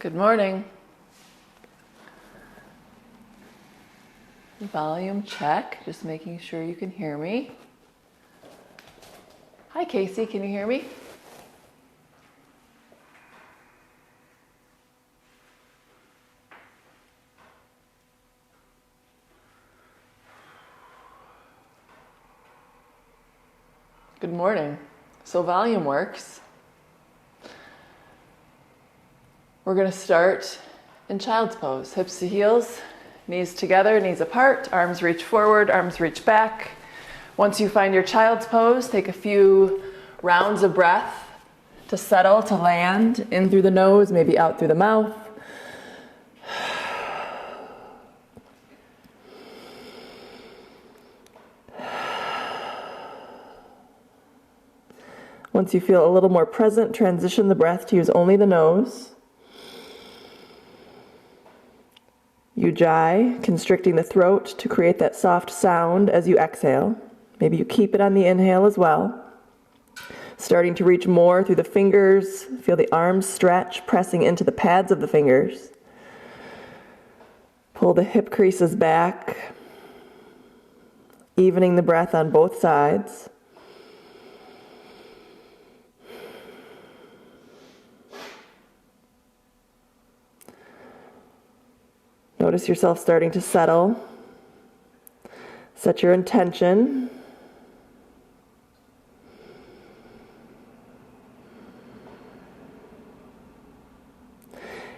Good morning. Volume check, just making sure you can hear me. Hi Casey, can you hear me? Good morning. So volume works. We're going to start in child's pose. Hips to heels, knees together, knees apart, arms reach forward, arms reach back. Once you find your child's pose, take a few rounds of breath to settle, to land in through the nose, maybe out through the mouth. Once you feel a little more present, transition the breath to use only the nose. Ujjayi, constricting the throat to create that soft sound as you exhale. Maybe you keep it on the inhale as well. Starting to reach more through the fingers. Feel the arms stretch, pressing into the pads of the fingers. Pull the hip creases back, evening the breath on both sides. Notice yourself starting to settle. Set your intention.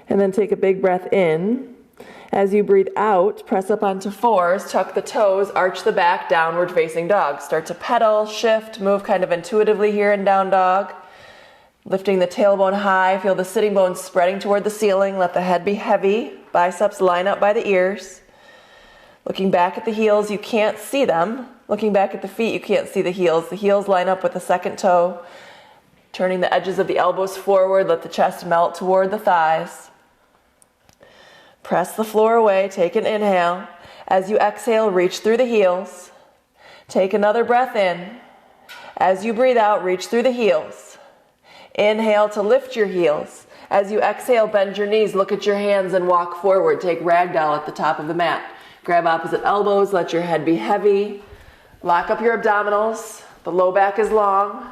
And then take a big breath in. As you breathe out, press up onto fours, tuck the toes, arch the back, downward facing dog. Start to pedal, shift, move kind of intuitively here in down dog. Lifting the tailbone high, feel the sitting bones spreading toward the ceiling. Let the head be heavy. Biceps line up by the ears. Looking back at the heels, you can't see them. Looking back at the feet, you can't see the heels. The heels line up with the second toe. Turning the edges of the elbows forward, let the chest melt toward the thighs. Press the floor away, take an inhale. As you exhale, reach through the heels. Take another breath in. As you breathe out, reach through the heels. Inhale to lift your heels. As you exhale, bend your knees, look at your hands and walk forward. Take ragdoll at the top of the mat. Grab opposite elbows, let your head be heavy. Lock up your abdominals. The low back is long.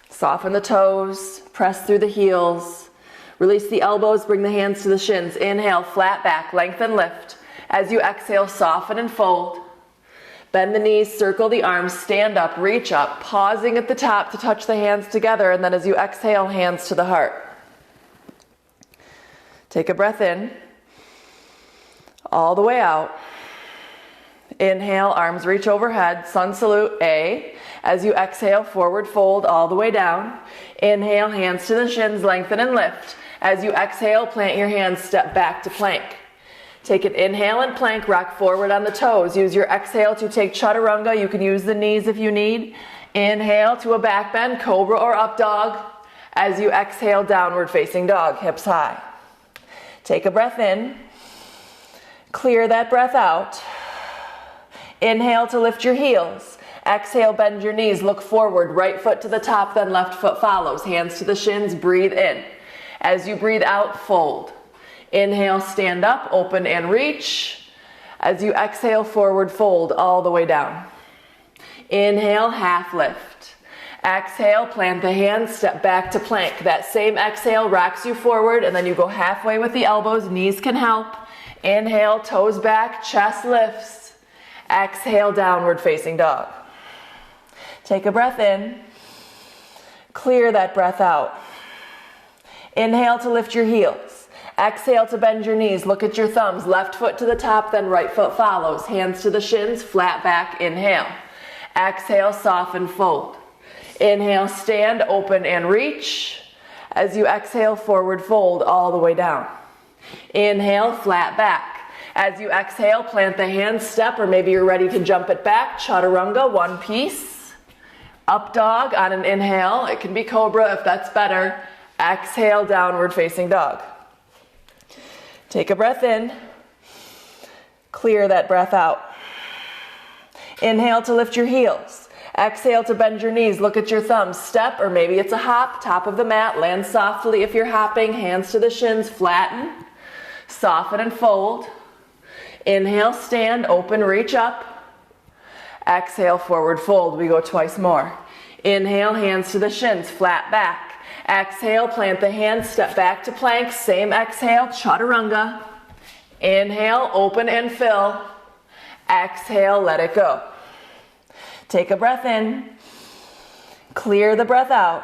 Soften the toes, press through the heels. Release the elbows, bring the hands to the shins. Inhale, flat back, lengthen, lift. As you exhale, soften and fold. Bend the knees, circle the arms, stand up, reach up, pausing at the top to touch the hands together, and then as you exhale, hands to the heart. Take a breath in, all the way out. Inhale, arms reach overhead, sun salute, A. As you exhale, forward fold all the way down. Inhale, hands to the shins, lengthen and lift. As you exhale, plant your hands, step back to plank. Take an inhale and plank, rock forward on the toes. Use your exhale to take chaturanga. You can use the knees if you need. Inhale to a back bend, cobra or up dog. As you exhale, downward facing dog, hips high. Take a breath in. Clear that breath out. Inhale to lift your heels. Exhale, bend your knees, look forward, right foot to the top, then left foot follows. Hands to the shins, breathe in. As you breathe out, fold. Inhale, stand up, open and reach. As you exhale, forward fold all the way down. Inhale, half lift. Exhale, plant the hands, step back to plank. That same exhale rocks you forward, and then you go halfway with the elbows. Knees can help. Inhale, toes back, chest lifts. Exhale, downward facing dog. Take a breath in. Clear that breath out. Inhale to lift your heels. Exhale to bend your knees. Look at your thumbs. Left foot to the top, then right foot follows. Hands to the shins, flat back, inhale. Exhale, soften, fold. Inhale, stand, open and reach. As you exhale, forward fold all the way down. Inhale, flat back. As you exhale, plant the hands, step, or maybe you're ready to jump it back. Chaturanga, one piece. Up dog on an inhale. It can be cobra if that's better. Exhale, downward facing dog. Take a breath in. Clear that breath out. Inhale to lift your heels. Exhale to bend your knees. Look at your thumbs. Step, or maybe it's a hop, top of the mat. Land softly if you're hopping. Hands to the shins. Flatten. Soften and fold. Inhale, stand, open, reach up. Exhale, forward fold. We go twice more. Inhale, hands to the shins, flat back. Exhale, plant the hands, step back to plank. Same exhale, chaturanga. Inhale, open and fill. Exhale, let it go. Take a breath in. Clear the breath out.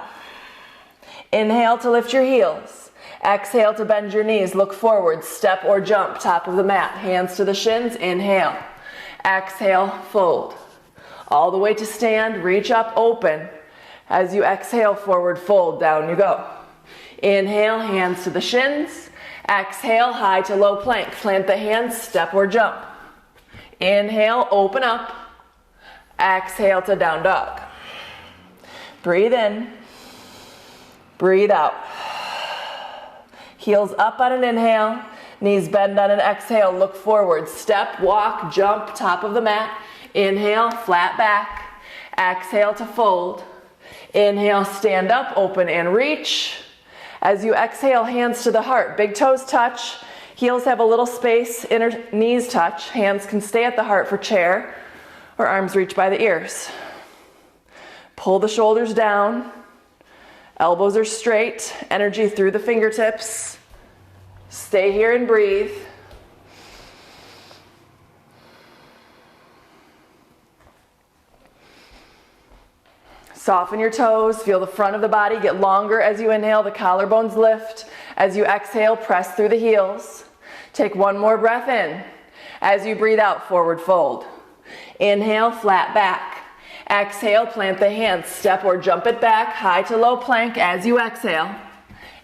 Inhale to lift your heels. Exhale to bend your knees. Look forward, step or jump, top of the mat. Hands to the shins, inhale. Exhale, fold. All the way to stand, reach up, open. As you exhale, forward fold, down you go. Inhale, hands to the shins. Exhale, high to low plank. Plant the hands, step or jump. Inhale, open up. Exhale to down dog. Breathe in. Breathe out. Heels up on an inhale. Knees bend on an exhale. Look forward. Step, walk, jump, top of the mat. Inhale, flat back. Exhale to fold. Inhale, stand up, open and reach. As you exhale, hands to the heart. Big toes touch. Heels have a little space. Inner knees touch. Hands can stay at the heart for chair, or arms reach by the ears. Pull the shoulders down. Elbows are straight. Energy through the fingertips. Stay here and breathe. Soften your toes, feel the front of the body get longer as you inhale, the collarbones lift. As you exhale, press through the heels. Take one more breath in. As you breathe out, forward fold. Inhale, flat back. Exhale, plant the hands, step or jump it back, high to low plank as you exhale.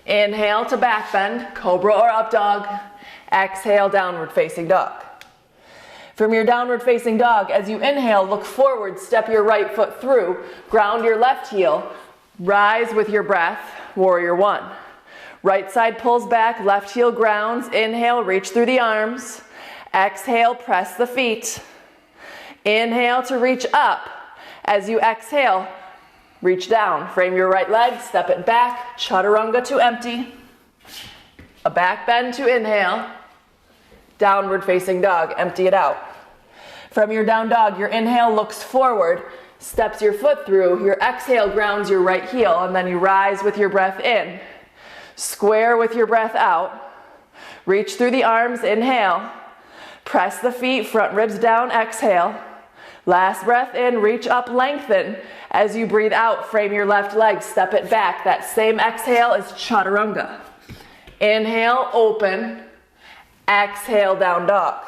Inhale to back bend, cobra or up dog. Exhale, downward facing dog. From your downward facing dog, as you inhale, look forward, step your right foot through, ground your left heel, rise with your breath, warrior one. Right side pulls back, left heel grounds, inhale, reach through the arms. Exhale, press the feet. Inhale to reach up. As you exhale, reach down, frame your right leg, step it back, chaturanga to empty. A back bend to inhale. Downward facing dog, empty it out. From your down dog, your inhale looks forward, steps your foot through, your exhale grounds your right heel, and then you rise with your breath in. Square with your breath out. Reach through the arms, inhale. Press the feet, front ribs down, exhale. Last breath in, reach up, lengthen. As you breathe out, frame your left leg, step it back. That same exhale is chaturanga. Inhale, open. Exhale, down dog.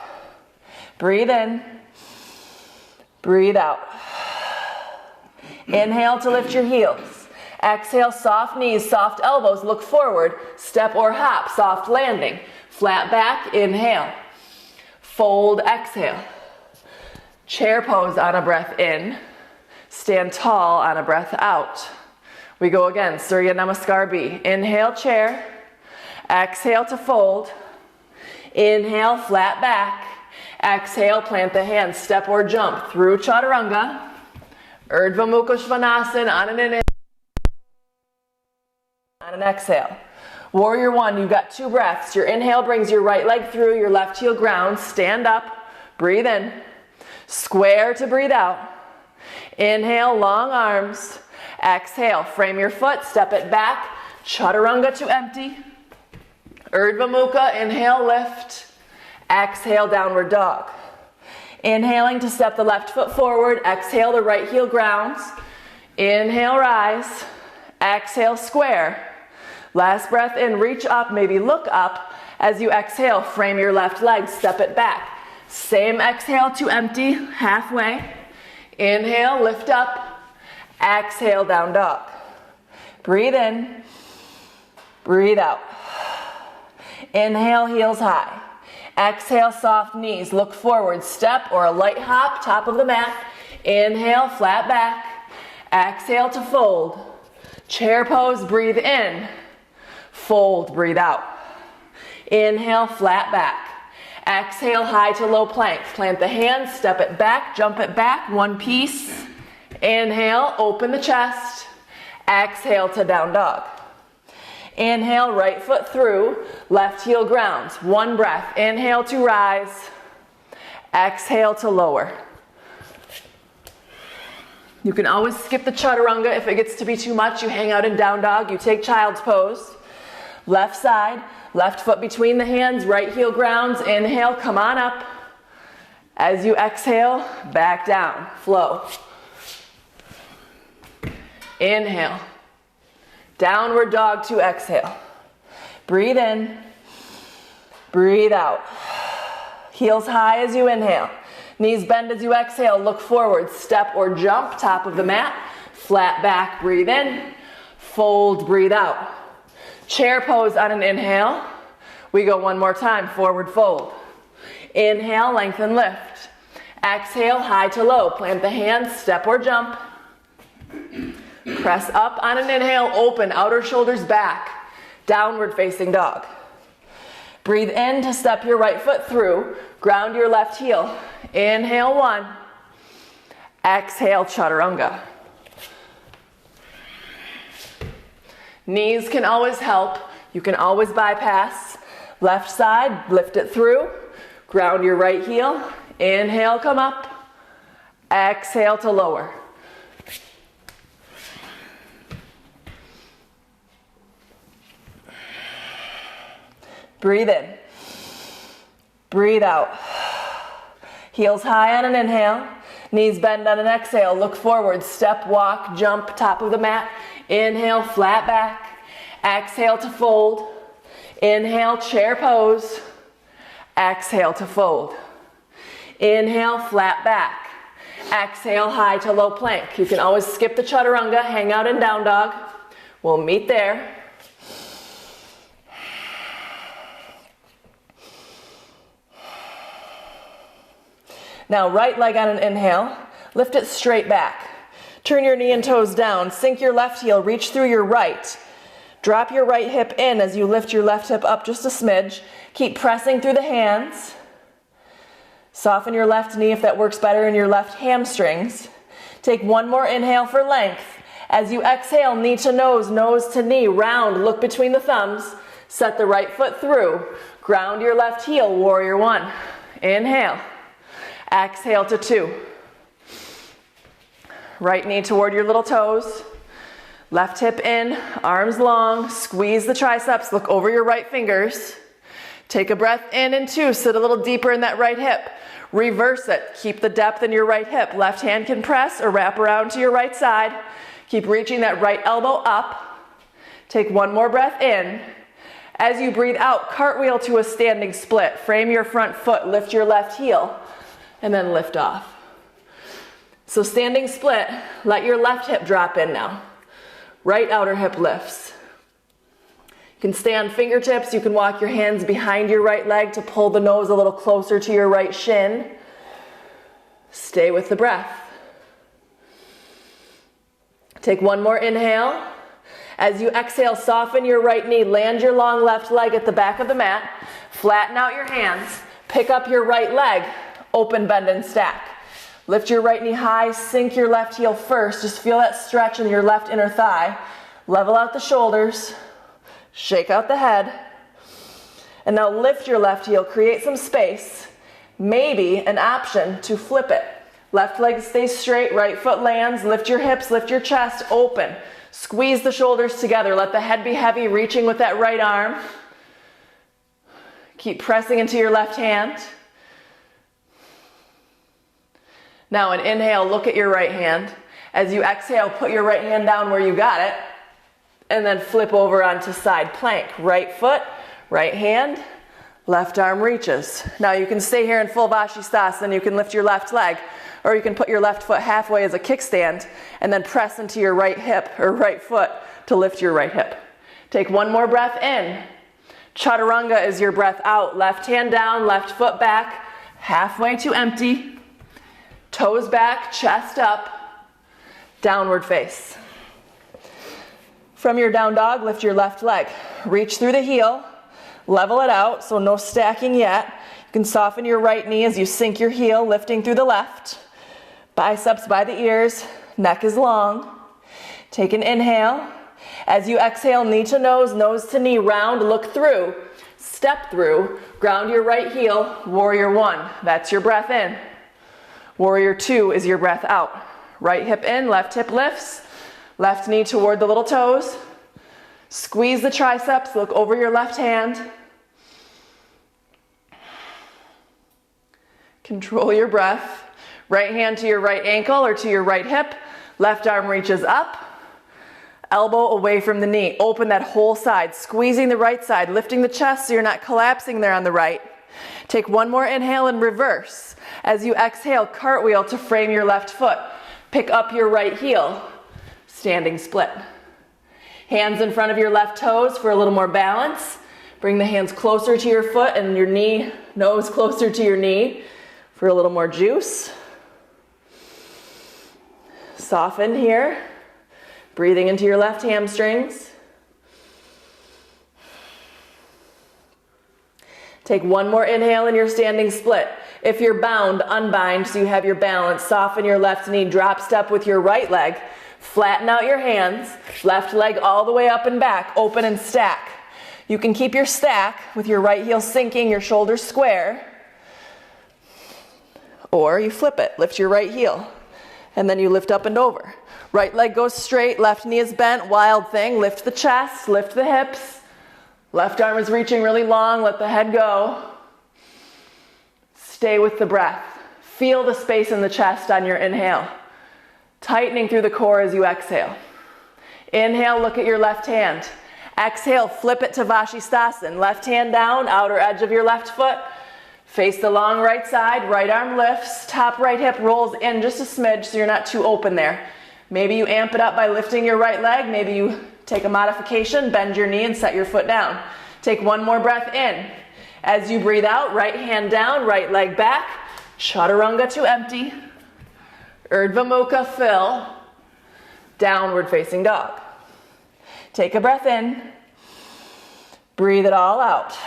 Breathe in. Breathe out. Inhale to lift your heels. Exhale, soft knees, soft elbows, look forward. Step or hop, soft landing. Flat back, inhale. Fold, exhale. Chair pose on a breath in. Stand tall on a breath out. We go again, Surya Namaskar B. Inhale, chair. Exhale to fold. Inhale, flat back. Exhale, plant the hands, step or jump through chaturanga. Urdhva Mukha Svanasana on an inhale. On an exhale. Warrior one, you've got 2 breaths. Your inhale brings your right leg through, your left heel grounds. Stand up, breathe in. Square to breathe out. Inhale, long arms. Exhale, frame your foot, step it back. Chaturanga to empty. Urdhva Mukha, inhale, lift. Exhale, downward dog. Inhaling to step the left foot forward. Exhale, the right heel grounds. Inhale, rise. Exhale, square. Last breath in, reach up, maybe look up. As you exhale, frame your left leg, step it back. Same exhale to empty, halfway. Inhale, lift up. Exhale, down dog. Breathe in. Breathe out. Inhale, heels high. Exhale, soft knees. Look forward, step or a light hop, top of the mat. Inhale, flat back. Exhale to fold. Chair pose, breathe in. Fold, breathe out. Inhale, flat back. Exhale, high to low plank. Plant the hands, step it back, jump it back, one piece. Inhale, open the chest. Exhale to down dog. Inhale, right foot through, left heel grounds. One breath. Inhale to rise. Exhale to lower. You can always skip the chaturanga. If it gets to be too much, you hang out in down dog. You take child's pose. Left side, left foot between the hands, right heel grounds. Inhale, come on up. As you exhale, back down, flow. Inhale. Downward dog to exhale. Breathe in. Breathe out. Heels high as you inhale. Knees bend as you exhale. Look forward. Step or jump. Top of the mat. Flat back. Breathe in. Fold. Breathe out. Chair pose on an inhale. We go one more time. Forward fold. Inhale. Lengthen lift. Exhale. High to low. Plant the hands. Step or jump. Press up on an inhale, open, outer shoulders back, downward facing dog. Breathe in to step your right foot through, ground your left heel. Inhale, one. Exhale, chaturanga. Knees can always help. You can always bypass. Left side, lift it through, ground your right heel. Inhale, come up. Exhale to lower. Breathe in. Breathe out. Heels high on an inhale. Knees bend on an exhale. Look forward. Step, walk, jump, top of the mat. Inhale, flat back. Exhale to fold. Inhale, chair pose. Exhale to fold. Inhale, flat back. Exhale, high to low plank. You can always skip the chaturanga, hang out in down dog. We'll meet there. Now, right leg on an inhale, lift it straight back. Turn your knee and toes down, sink your left heel, reach through your right. Drop your right hip in as you lift your left hip up just a smidge. Keep pressing through the hands. Soften your left knee if that works better in your left hamstrings. Take one more inhale for length. As you exhale, knee to nose to knee, round, look between the thumbs. Set the right foot through. Ground your left heel, warrior one. Inhale. Exhale to two. Right knee toward your little toes. Left hip in, arms long. Squeeze the triceps, look over your right fingers. Take a breath in and two. Sit a little deeper in that right hip. Reverse it. Keep the depth in your right hip. Left hand can press or wrap around to your right side. Keep reaching that right elbow up. Take one more breath in. As you breathe out, cartwheel to a standing split. Frame your front foot, lift your left heel. And then lift off. So standing split, let your left hip drop in now. Right outer hip lifts. You can stay on fingertips. You can walk your hands behind your right leg to pull the nose a little closer to your right shin. Stay with the breath. Take one more inhale. As you exhale, soften your right knee. Land your long left leg at the back of the mat. Flatten out your hands. Pick up your right leg. Open, bend, and stack. Lift your right knee high, sink your left heel first. Just feel that stretch in your left inner thigh. Level out the shoulders. Shake out the head. And now lift your left heel, create some space. Maybe an option to flip it. Left leg stays straight, right foot lands. Lift your hips, lift your chest, open. Squeeze the shoulders together. Let the head be heavy, reaching with that right arm. Keep pressing into your left hand. Now an inhale, look at your right hand. As you exhale, put your right hand down where you got it. And then flip over onto side plank. Right foot, right hand, left arm reaches. Now you can stay here in full Vashisthasana. You can lift your left leg. Or you can put your left foot halfway as a kickstand and then press into your right hip or right foot to lift your right hip. Take one more breath in. Chaturanga is your breath out. Left hand down, left foot back, halfway to empty. Toes back, chest up, downward face. From your down dog, lift your left leg. Reach through the heel, level it out, so no stacking yet. You can soften your right knee as you sink your heel, lifting through the left. Biceps by the ears, neck is long. Take an inhale. As you exhale, knee to nose to knee, round, look through, step through, ground your right heel, warrior one. That's your breath in. Warrior two is your breath out. Right hip in, left hip lifts, left knee toward the little toes. Squeeze the triceps, look over your left hand. Control your breath. Right hand to your right ankle or to your right hip. Left arm reaches up. Elbow away from the knee. Open that whole side, squeezing the right side, lifting the chest so you're not collapsing there on the right. Take one more inhale and reverse. As you exhale, cartwheel to frame your left foot. Pick up your right heel, standing split. Hands in front of your left toes for a little more balance. Bring the hands closer to your foot and your knee, nose closer to your knee for a little more juice. Soften here. Breathing into your left hamstrings. Take one more inhale in your standing split. If you're bound, unbind so you have your balance. Soften your left knee, drop step with your right leg. Flatten out your hands, left leg all the way up and back, open and stack. You can keep your stack with your right heel sinking, your shoulders square. Or you flip it, lift your right heel, and then you lift up and over. Right leg goes straight, left knee is bent, wild thing. Lift the chest, lift the hips. Left arm is reaching really long, let the head go. Stay with the breath. Feel the space in the chest on your inhale. Tightening through the core as you exhale. Inhale, look at your left hand. Exhale, flip it to Vashisthasana. Left hand down, outer edge of your left foot. Face the long right side, right arm lifts, top right hip rolls in just a smidge so you're not too open there. Maybe you amp it up by lifting your right leg. Maybe you take a modification, bend your knee and set your foot down. Take one more breath in. As you breathe out, right hand down, right leg back. Chaturanga to empty. Urdhva Mukha, fill. Downward facing dog. Take a breath in. Breathe it all out.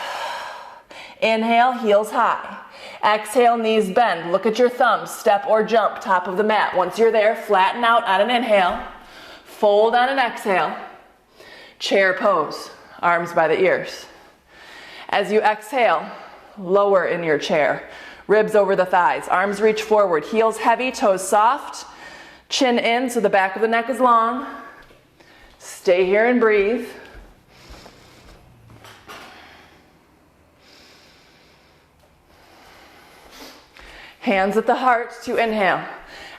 Inhale, heels high. Exhale, knees bend. Look at your thumbs. Step or jump, top of the mat. Once you're there, flatten out on an inhale. Fold on an exhale. Chair pose, arms by the ears. As you exhale, lower in your chair. Ribs over the thighs. Arms reach forward. Heels heavy, toes soft. Chin in so the back of the neck is long. Stay here and breathe. Hands at the heart to inhale.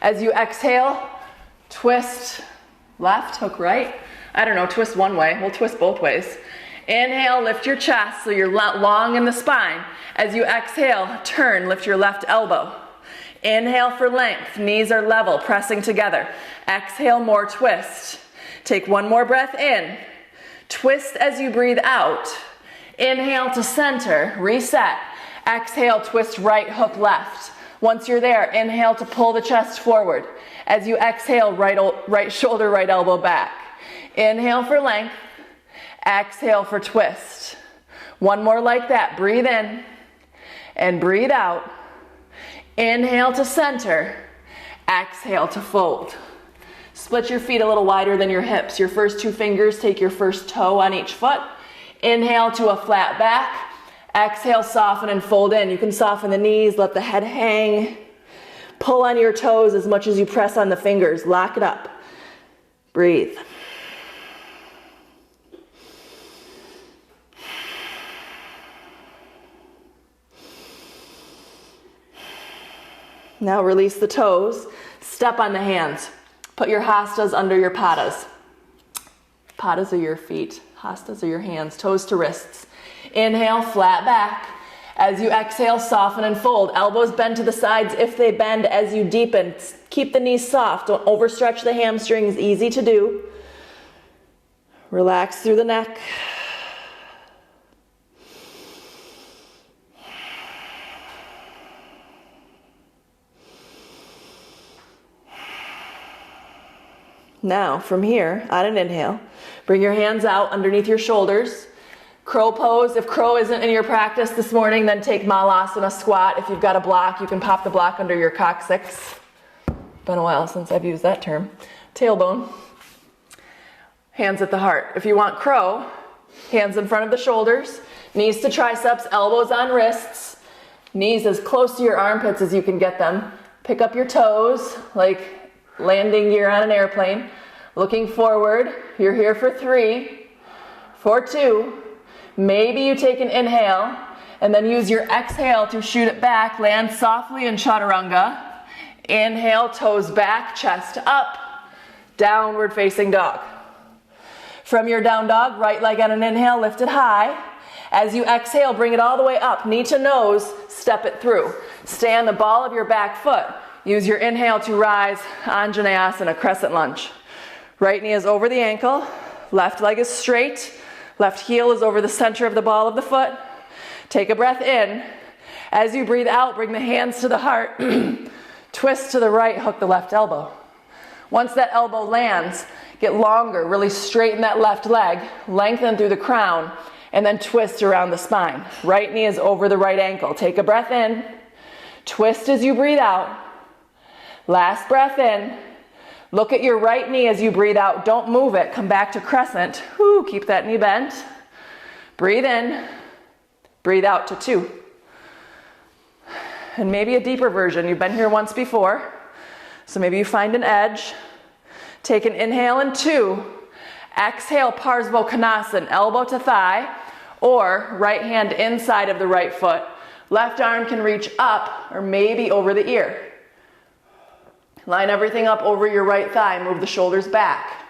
As you exhale, twist left, hook right. I don't know, twist one way. We'll twist both ways. Inhale, lift your chest so you're long in the spine. As you exhale, turn, lift your left elbow. Inhale for length, knees are level, pressing together. Exhale, more twist. Take one more breath in. Twist as you breathe out. Inhale to center, reset. Exhale, twist right, hook left. Once you're there, inhale to pull the chest forward. As you exhale, right shoulder, right elbow back. Inhale for length. Exhale for twist. One more like that. Breathe in and breathe out. Inhale to center. Exhale to fold. Split your feet a little wider than your hips. Your first two fingers, take your first toe on each foot. Inhale to a flat back. Exhale, soften and fold in. You can soften the knees, let the head hang. Pull on your toes as much as you press on the fingers. Lock it up. Breathe. Now release the toes. Step on the hands. Put your hastas under your padas. Padas are your feet. Hastas are your hands. Toes to wrists. Inhale, flat back. As you exhale, soften and fold. Elbows bend to the sides if they bend as you deepen. Keep the knees soft. Don't overstretch the hamstrings. Easy to do. Relax through the neck. Now, from here, on an inhale, bring your hands out underneath your shoulders. Crow pose. If crow isn't in your practice this morning, then take Malasana squat. If you've got a block, you can pop the block under your coccyx. Been a while since I've used that term. Tailbone. Hands at the heart. If you want crow, hands in front of the shoulders, knees to triceps, elbows on wrists, knees as close to your armpits as you can get them. Pick up your toes, like landing gear on an airplane. Looking forward. You're here for 3, for 2. Maybe you take an inhale and then use your exhale to shoot it back. Land softly in chaturanga. Inhale, toes back, chest up, downward facing dog. From your down dog, right leg on an inhale, lift it high. As you exhale, bring it all the way up, knee to nose, step it through. Stay on the ball of your back foot. Use your inhale to rise, Anjaneyasana, crescent lunge. Right knee is over the ankle, left leg is straight, left heel is over the center of the ball of the foot. Take a breath in. As you breathe out, bring the hands to the heart. Twist to the right, hook the left elbow. Once that elbow lands, get longer, really straighten that left leg, lengthen through the crown, and then twist around the spine. Right knee is over the right ankle. Take a breath in. Twist as you breathe out. Last breath in. Look at your right knee as you breathe out. Don't move it. Come back to crescent. Whew, keep that knee bent. Breathe in. Breathe out to 2. And maybe a deeper version. You've been here once before. So maybe you find an edge. Take an inhale in 2. Exhale, Parsva Konasana, elbow to thigh, or right hand inside of the right foot. Left arm can reach up or maybe over the ear. Line everything up over your right thigh. Move the shoulders back.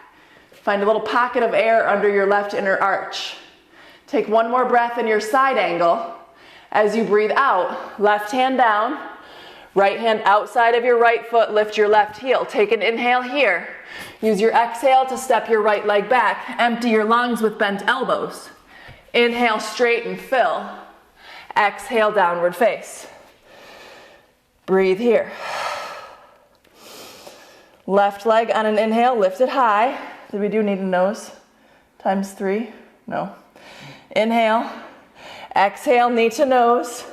Find a little pocket of air under your left inner arch. Take one more breath in your side angle. As you breathe out, left hand down, right hand outside of your right foot, lift your left heel. Take an inhale here. Use your exhale to step your right leg back. Empty your lungs with bent elbows. Inhale, straighten, fill. Exhale, downward face. Breathe here. Left leg on an inhale, lift it high. We do need a nose. Times 3. No. Inhale. Exhale, knee to nose.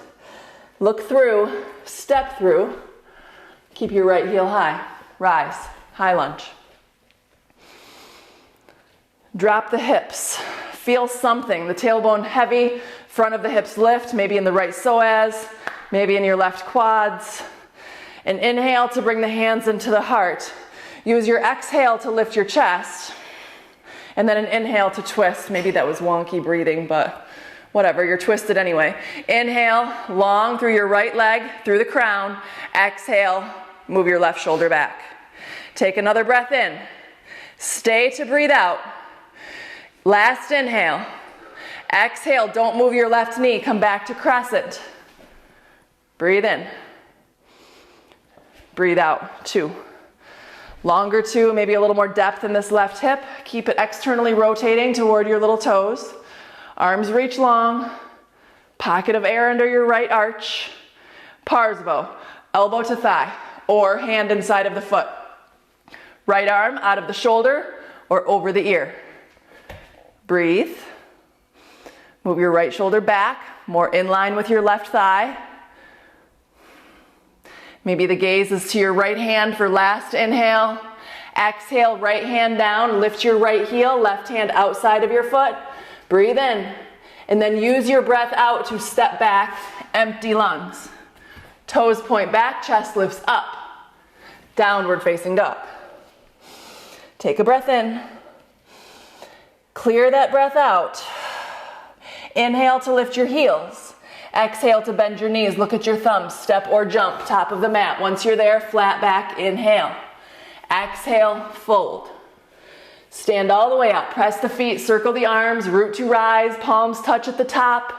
Look through, step through. Keep your right heel high. Rise, high lunge. Drop the hips. Feel something. The tailbone heavy, front of the hips lift, maybe in the right psoas, maybe in your left quads. An inhale to bring the hands into the heart. Use your exhale to lift your chest. And then an inhale to twist. Maybe that was wonky breathing, but whatever, you're twisted anyway. Inhale, long through your right leg, through the crown. Exhale, move your left shoulder back. Take another breath in. Stay to breathe out. Last inhale. Exhale, don't move your left knee. Come back to crescent. Breathe in. Breathe out, 2. Longer 2, maybe a little more depth in this left hip. Keep it externally rotating toward your little toes. Arms reach long. Pocket of air under your right arch. Parsva, elbow to thigh, or hand inside of the foot. Right arm out of the shoulder or over the ear. Breathe. Move your right shoulder back, more in line with your left thigh. Maybe the gaze is to your right hand for last inhale. Exhale, right hand down, lift your right heel, left hand outside of your foot. Breathe in, and then use your breath out to step back, empty lungs. Toes point back, chest lifts up. Downward facing dog. Take a breath in. Clear that breath out. Inhale to lift your heels. Exhale to bend your knees. Look at your thumbs. Step or jump, top of the mat. Once you're there, flat back, inhale. Exhale, fold. Stand all the way up. Press the feet, circle the arms, root to rise, palms touch at the top.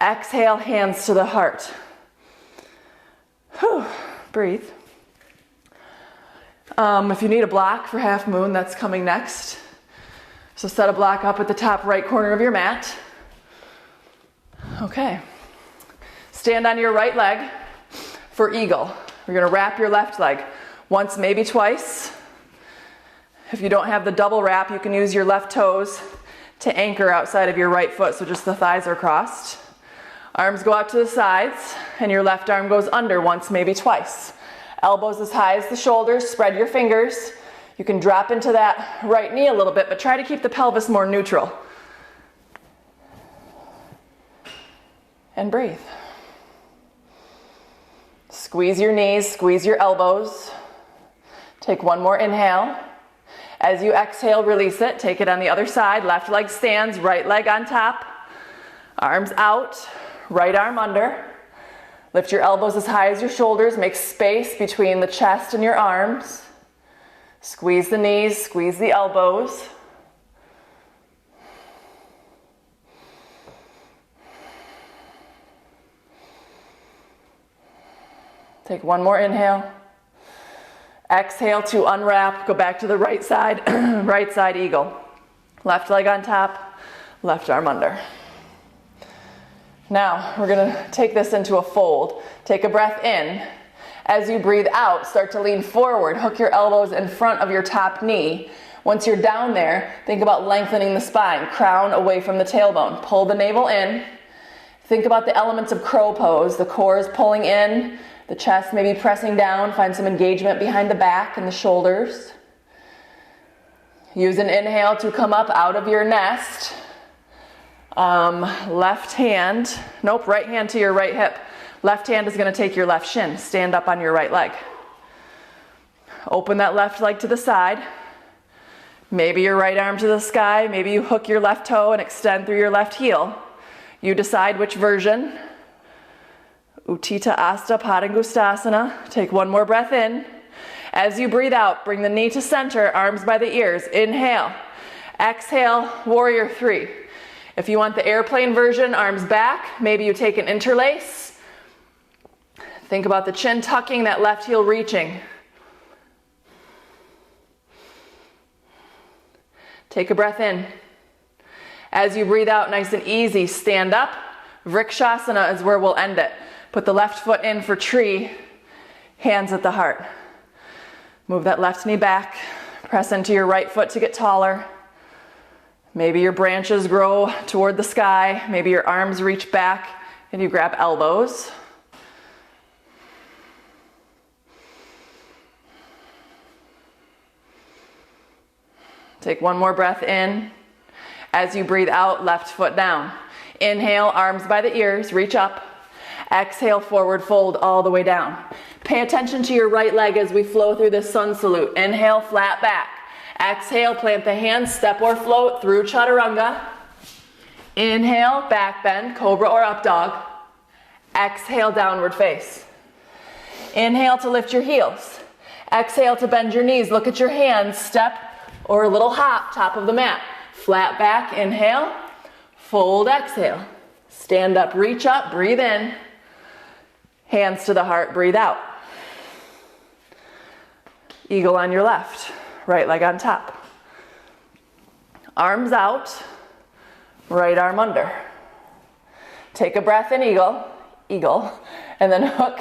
Exhale, hands to the heart. Whew. Breathe. If you need a block for half moon, that's coming next. So set a block up at the top right corner of your mat. Okay. Stand on your right leg for eagle. You're going to wrap your left leg once, maybe twice. If you don't have the double wrap, you can use your left toes to anchor outside of your right foot, so just the thighs are crossed. Arms go out to the sides, and your left arm goes under once, maybe twice. Elbows as high as the shoulders, spread your fingers. You can drop into that right knee a little bit, but try to keep the pelvis more neutral. And breathe. Squeeze your knees, squeeze your elbows. Take one more inhale. As you exhale, release it. Take it on the other side. Left leg stands, right leg on top. Arms out, right arm under. Lift your elbows as high as your shoulders. Make space between the chest and your arms. Squeeze the knees, squeeze the elbows. Take one more inhale. Exhale to unwrap. Go back to the right side, right side eagle. Left leg on top, left arm under. Now, we're gonna take this into a fold. Take a breath in. As you breathe out, start to lean forward. Hook your elbows in front of your top knee. Once you're down there, think about lengthening the spine. Crown away from the tailbone. Pull the navel in. Think about the elements of crow pose. The core is pulling in, the chest maybe pressing down. Find some engagement behind the back and the shoulders. Use an inhale to come up out of your nest. Right hand to your right hip. Left hand is going to take your left shin. Stand up on your right leg. Open that left leg to the side. Maybe your right arm to the sky. Maybe you hook your left toe and extend through your left heel. You decide which version. Utthita Hasta Padangusthasana. Take one more breath in. As you breathe out, bring the knee to center, arms by the ears. Inhale. Exhale, warrior three. If you want the airplane version, arms back. Maybe you take an interlace. Think about the chin tucking, that left heel reaching. Take a breath in. As you breathe out, nice and easy, stand up. Vrikshasana is where we'll end it. Put the left foot in for tree, hands at the heart. Move that left knee back. Press into your right foot to get taller. Maybe your branches grow toward the sky. Maybe your arms reach back and you grab elbows. Take one more breath in. As you breathe out, left foot down. Inhale, arms by the ears, reach up. Exhale, forward fold all the way down. Pay attention to your right leg as we flow through this sun salute. Inhale, flat back. Exhale, plant the hands, step or float through chaturanga. Inhale, back bend, cobra or up dog. Exhale, downward face. Inhale to lift your heels. Exhale to bend your knees. Look at your hands, step or a little hop, top of the mat. Flat back, inhale, fold, exhale. Stand up, reach up, breathe in. Hands to the heart, breathe out. Eagle on your left. Right leg on top. Arms out, right arm under. Take a breath in, eagle, and then hook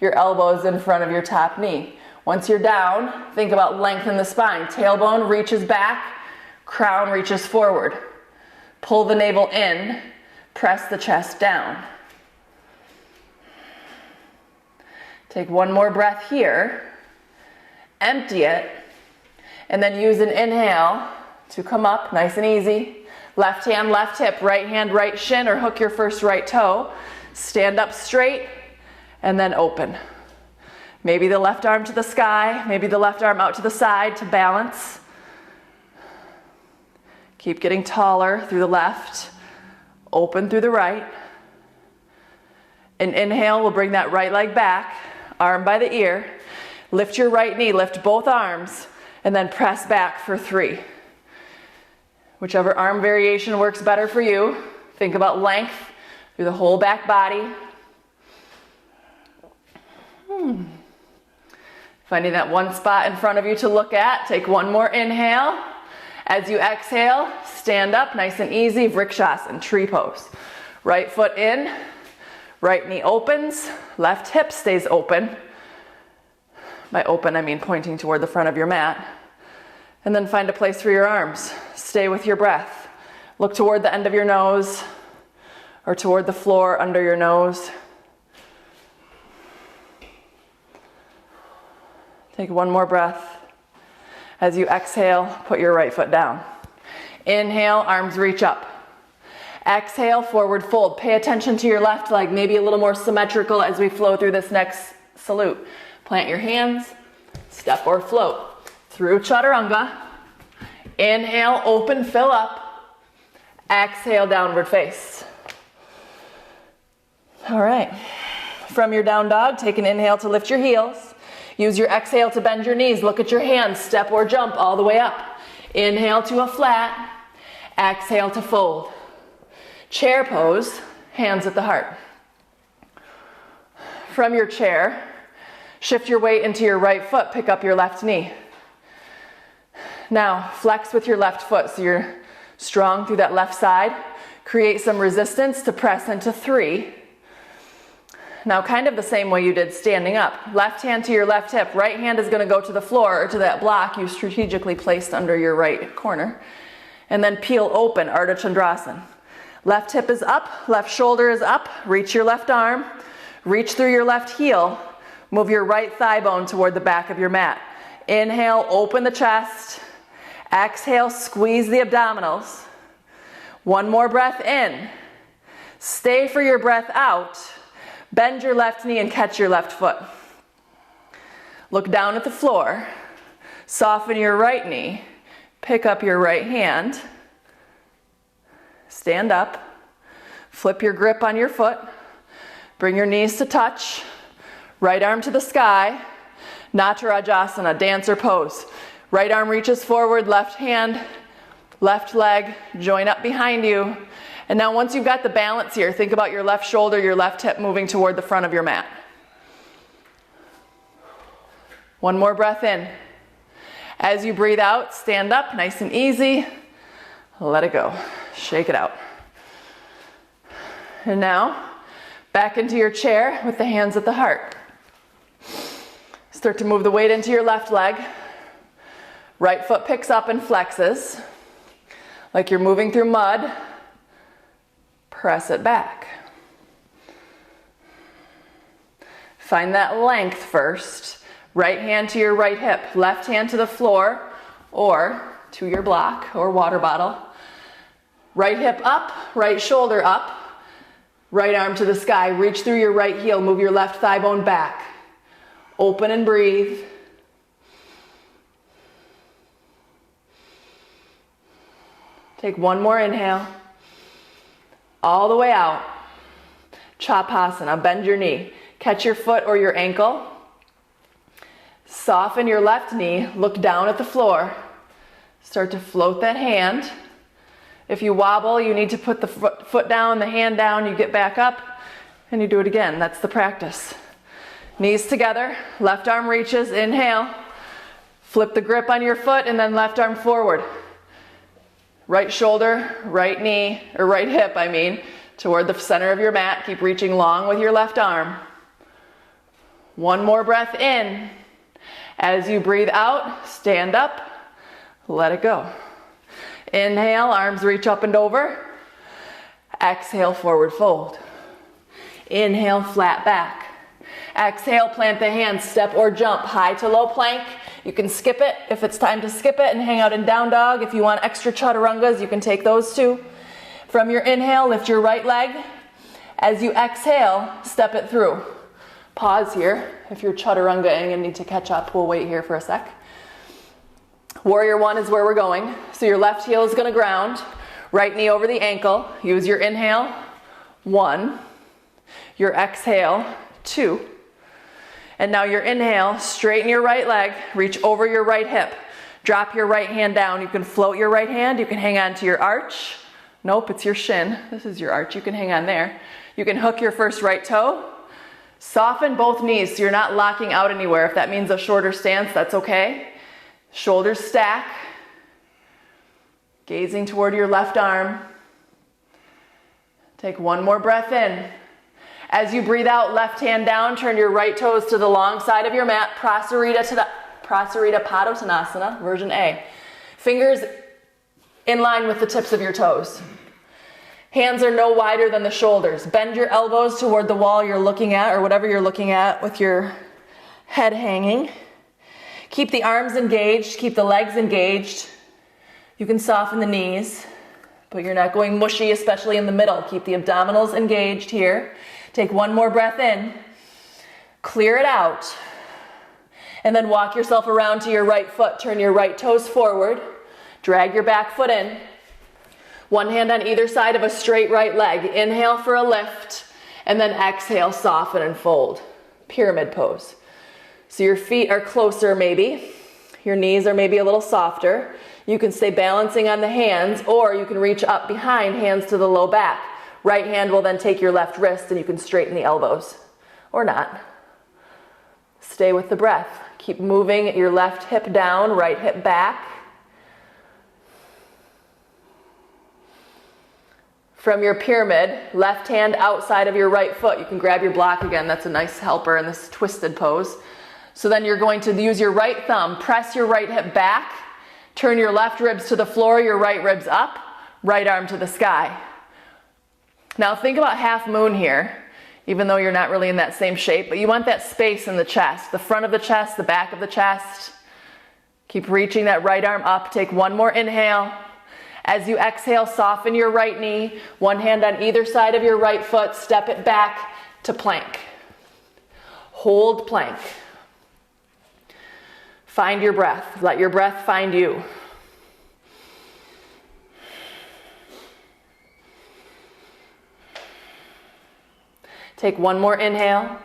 your elbows in front of your top knee. Once you're down, think about lengthen the spine. Tailbone reaches back, crown reaches forward. Pull the navel in, press the chest down. Take one more breath here, empty it, and then use an inhale to come up, nice and easy. Left hand, left hip, right hand, right shin, or hook your first right toe. Stand up straight, and then open. Maybe the left arm to the sky, maybe the left arm out to the side to balance. Keep getting taller through the left, open through the right. An inhale will bring that right leg back, arm by the ear. Lift your right knee, lift both arms, and then press back for three. Whichever arm variation works better for you. Think about length through the whole back body. Finding that one spot in front of you to look at. Take one more inhale. As you exhale, stand up nice and easy, Vrikshasana, tree pose. Right foot in, right knee opens, left hip stays open. By open, I mean pointing toward the front of your mat. And then find a place for your arms. Stay with your breath. Look toward the end of your nose or toward the floor under your nose. Take one more breath. As you exhale, put your right foot down. Inhale, arms reach up. Exhale, forward fold. Pay attention to your left leg, maybe a little more symmetrical as we flow through this next salute. Plant your hands, step or float through chaturanga. Inhale, open, fill up. Exhale, downward face. All right. From your down dog, take an inhale to lift your heels. Use your exhale to bend your knees. Look at your hands, step or jump all the way up. Inhale to a flat. Exhale to fold. Chair pose, hands at the heart. From your chair, shift your weight into your right foot, pick up your left knee. Now, flex with your left foot so you're strong through that left side. Create some resistance to press into 3. Now, kind of the same way you did standing up. Left hand to your left hip. Right hand is going to go to the floor or to that block you strategically placed under your right corner. And then peel open, Ardha Chandrasana. Left hip is up, left shoulder is up. Reach your left arm. Reach through your left heel. Move your right thigh bone toward the back of your mat. Inhale, open the chest. Exhale, squeeze the abdominals. One more breath in. Stay for your breath out. Bend your left knee and catch your left foot. Look down at the floor. Soften your right knee. Pick up your right hand. Stand up. Flip your grip on your foot. Bring your knees to touch. Right arm to the sky. Natarajasana, dancer pose. Right arm reaches forward, left hand, left leg, join up behind you. And now once you've got the balance here, think about your left shoulder, your left hip moving toward the front of your mat. One more breath in. As you breathe out, stand up, nice and easy. Let it go. Shake it out. And now, back into your chair with the hands at the heart. Start to move the weight into your left leg. Right foot picks up and flexes. Like you're moving through mud. Press it back. Find that length first. Right hand to your right hip, left hand to the floor or to your block or water bottle. Right hip up, right shoulder up, right arm to the sky. Reach through your right heel, move your left thigh bone back. Open and breathe. Take one more inhale. All the way out. Chapasana, bend your knee. Catch your foot or your ankle. Soften your left knee, look down at the floor. Start to float that hand. If you wobble, you need to put the foot down, the hand down, you get back up, and you do it again. That's the practice. Knees together, left arm reaches, inhale. Flip the grip on your foot and then left arm forward. Right shoulder, right knee, or right hip, toward the center of your mat. Keep reaching long with your left arm. One more breath in. As you breathe out, stand up, let it go. Inhale, arms reach up and over. Exhale, forward fold. Inhale, flat back. Exhale, plant the hands, step or jump, high to low plank. You can skip it if it's time to skip it and hang out in down dog. If you want extra chaturangas, you can take those too. From your inhale, lift your right leg. As you exhale, step it through. Pause here. If you're chaturangaing and need to catch up, we'll wait here for a sec. Warrior one is where we're going. So your left heel is going to ground. Right knee over the ankle. Use your inhale, 1. Your exhale, 2. And now your inhale, straighten your right leg, reach over your right hip. Drop your right hand down. You can float your right hand. You can hang on to your arch. Nope, it's your shin. This is your arch. You can hang on there. You can hook your first right toe. Soften both knees so you're not locking out anywhere. If that means a shorter stance, that's okay. Shoulders stack. Gazing toward your left arm. Take one more breath in. As you breathe out, left hand down, turn your right toes to the long side of your mat. Prasarita Padottanasana, version A. Fingers in line with the tips of your toes. Hands are no wider than the shoulders. Bend your elbows toward the wall you're looking at, or whatever you're looking at with your head hanging. Keep the arms engaged, keep the legs engaged. You can soften the knees, but you're not going mushy, especially in the middle. Keep the abdominals engaged here. Take one more breath in. Clear it out. And then walk yourself around to your right foot. Turn your right toes forward. Drag your back foot in. One hand on either side of a straight right leg. Inhale for a lift, and then exhale, soften and fold. Pyramid pose. So your feet are closer maybe. Your knees are maybe a little softer. You can stay balancing on the hands, or you can reach up behind, hands to the low back. Right hand will then take your left wrist, and you can straighten the elbows, or not. Stay with the breath. Keep moving your left hip down, right hip back. From your pyramid, left hand outside of your right foot. You can grab your block again. That's a nice helper in this twisted pose. So then you're going to use your right thumb, press your right hip back, turn your left ribs to the floor, your right ribs up, right arm to the sky. Now think about half moon here, even though you're not really in that same shape, but you want that space in the chest, the front of the chest, the back of the chest. Keep reaching that right arm up. Take one more inhale. As you exhale, soften your right knee, one hand on either side of your right foot, step it back to plank. Hold plank. Find your breath. Let your breath find you. Take one more inhale.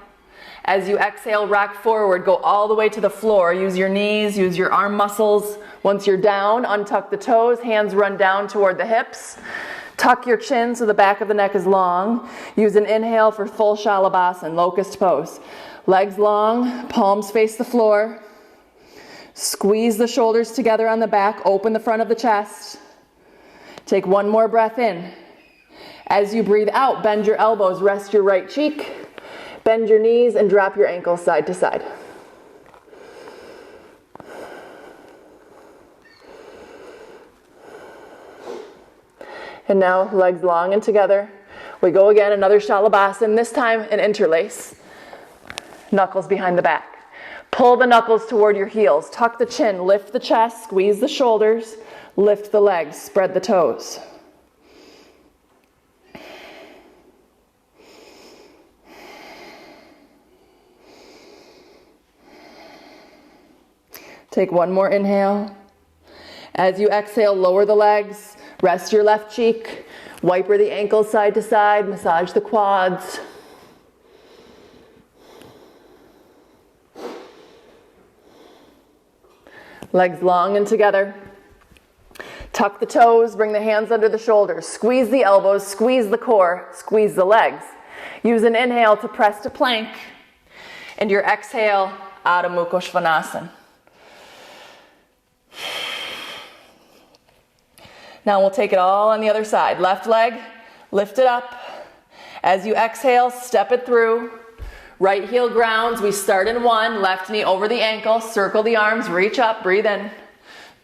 As you exhale, rock forward, go all the way to the floor. Use your knees, use your arm muscles. Once you're down, untuck the toes, hands run down toward the hips. Tuck your chin so the back of the neck is long. Use an inhale for full Shalabhasana, locust pose. Legs long, palms face the floor. Squeeze the shoulders together on the back, open the front of the chest. Take one more breath in. As you breathe out, bend your elbows, rest your right cheek. Bend your knees and drop your ankles side to side. And now legs long and together. We go again, another Shalabhasana, this time an interlace. Knuckles behind the back. Pull the knuckles toward your heels. Tuck the chin, lift the chest, squeeze the shoulders, lift the legs, spread the toes. Take one more inhale. As you exhale, lower the legs, rest your left cheek, wiper the ankles side to side, massage the quads. Legs long and together. Tuck the toes, bring the hands under the shoulders, squeeze the elbows, squeeze the core, squeeze the legs. Use an inhale to press to plank, and your exhale, Adho Mukha Svanasana. Now we'll take it all on the other side. Left leg, lift it up. As you exhale, step it through. Right heel grounds. We start in 1, left knee over the ankle, circle the arms, reach up, breathe in.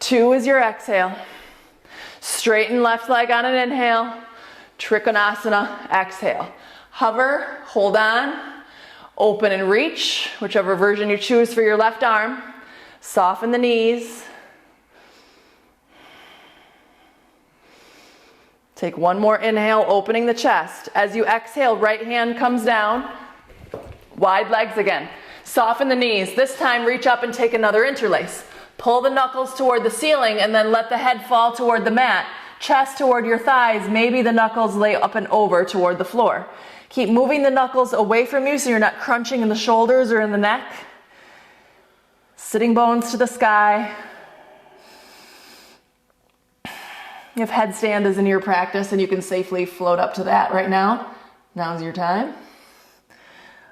2 is your exhale. Straighten left leg on an inhale. Trikonasana, exhale. Hover, hold on, open and reach, whichever version you choose for your left arm. Soften the knees. Take one more inhale, opening the chest. As you exhale, right hand comes down. Wide legs again. Soften the knees. This time, reach up and take another interlace. Pull the knuckles toward the ceiling and then let the head fall toward the mat. Chest toward your thighs. Maybe the knuckles lay up and over toward the floor. Keep moving the knuckles away from you so you're not crunching in the shoulders or in the neck. Sitting bones to the sky. If headstand is in your practice and you can safely float up to that right now, now's your time.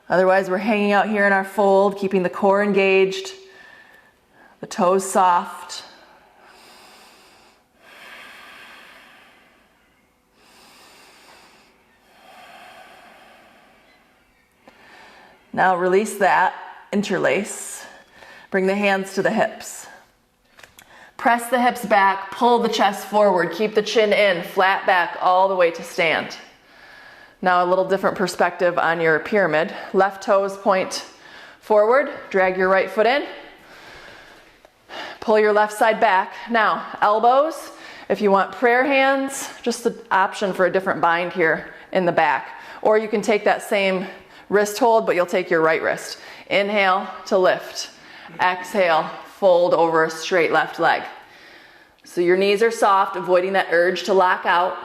Otherwise, we're hanging out here in our fold, keeping the core engaged, the toes soft. Now release that, interlace. Bring the hands to the hips. Press the hips back, pull the chest forward, keep the chin in, flat back all the way to stand. Now a little different perspective on your pyramid. Left toes point forward, drag your right foot in, pull your left side back. Now, elbows, if you want prayer hands, just the option for a different bind here in the back. Or you can take that same wrist hold, but you'll take your right wrist. Inhale to lift. Exhale, fold over a straight left leg. So your knees are soft, avoiding that urge to lock out.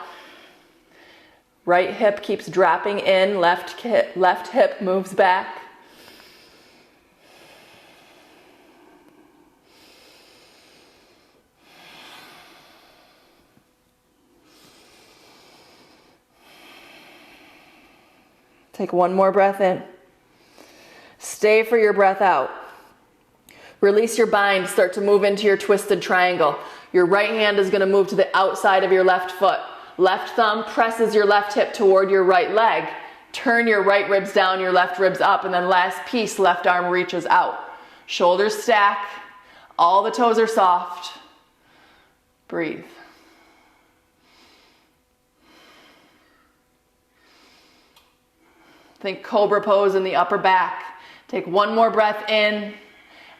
Right hip keeps dropping in, left hip moves back. Take one more breath in. Stay for your breath out. Release your bind, start to move into your twisted triangle. Your right hand is going to move to the outside of your left foot. Left thumb presses your left hip toward your right leg. Turn your right ribs down, your left ribs up, and then last piece, left arm reaches out. Shoulders stack, all the toes are soft. Breathe. Think cobra pose in the upper back. Take one more breath in.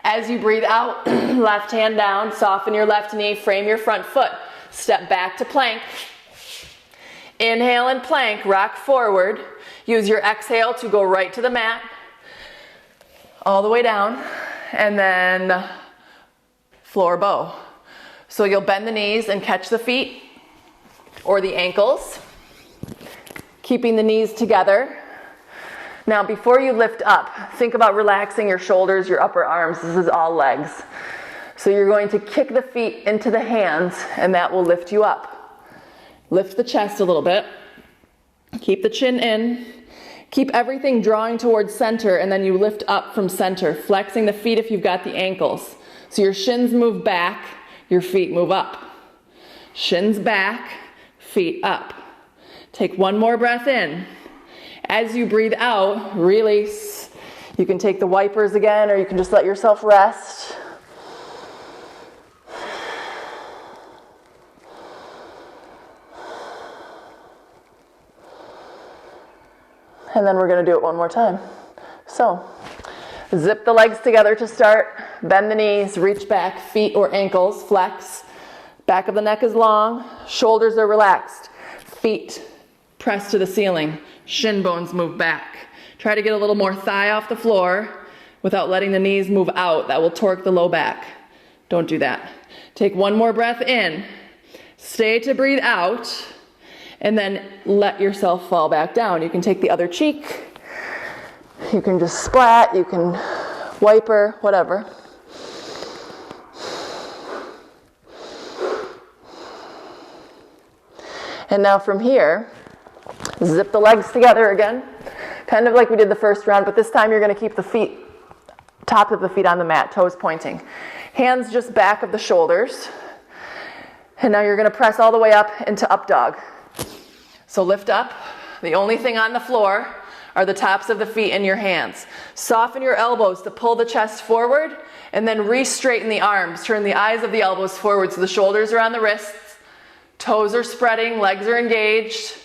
As you breathe out, left hand down, soften your left knee, frame your front foot. Step back to plank. Inhale and plank, rock forward. Use your exhale to go right to the mat. All the way down. And then floor bow. So you'll bend the knees and catch the feet or the ankles, keeping the knees together. Now, before you lift up, think about relaxing your shoulders, your upper arms. This is all legs. So you're going to kick the feet into the hands, and that will lift you up. Lift the chest a little bit. Keep the chin in. Keep everything drawing towards center, and then you lift up from center, flexing the feet if you've got the ankles. So your shins move back, your feet move up. Shins back, feet up. Take one more breath in. As you breathe out, release. You can take the wipers again, or you can just let yourself rest. And then we're going to do it one more time. So, zip the legs together to start. Bend the knees, reach back, feet or ankles, flex. Back of the neck is long, shoulders are relaxed. Feet press to the ceiling. Shin bones move back. Try to get a little more thigh off the floor without letting the knees move out. That will torque the low back. Don't do that. Take one more breath in. Stay to breathe out. And then let yourself fall back down. You can take the other cheek. You can just splat. You can wiper, whatever. And now from here, zip the legs together again, kind of like we did the first round, but this time you're going to keep the feet, top of the feet on the mat, toes pointing. Hands just back of the shoulders. And now you're going to press all the way up into up dog. So lift up. The only thing on the floor are the tops of the feet and your hands. Soften your elbows to pull the chest forward, and then re-straighten the arms. Turn the eyes of the elbows forward so the shoulders are on the wrists. Toes are spreading, legs are engaged.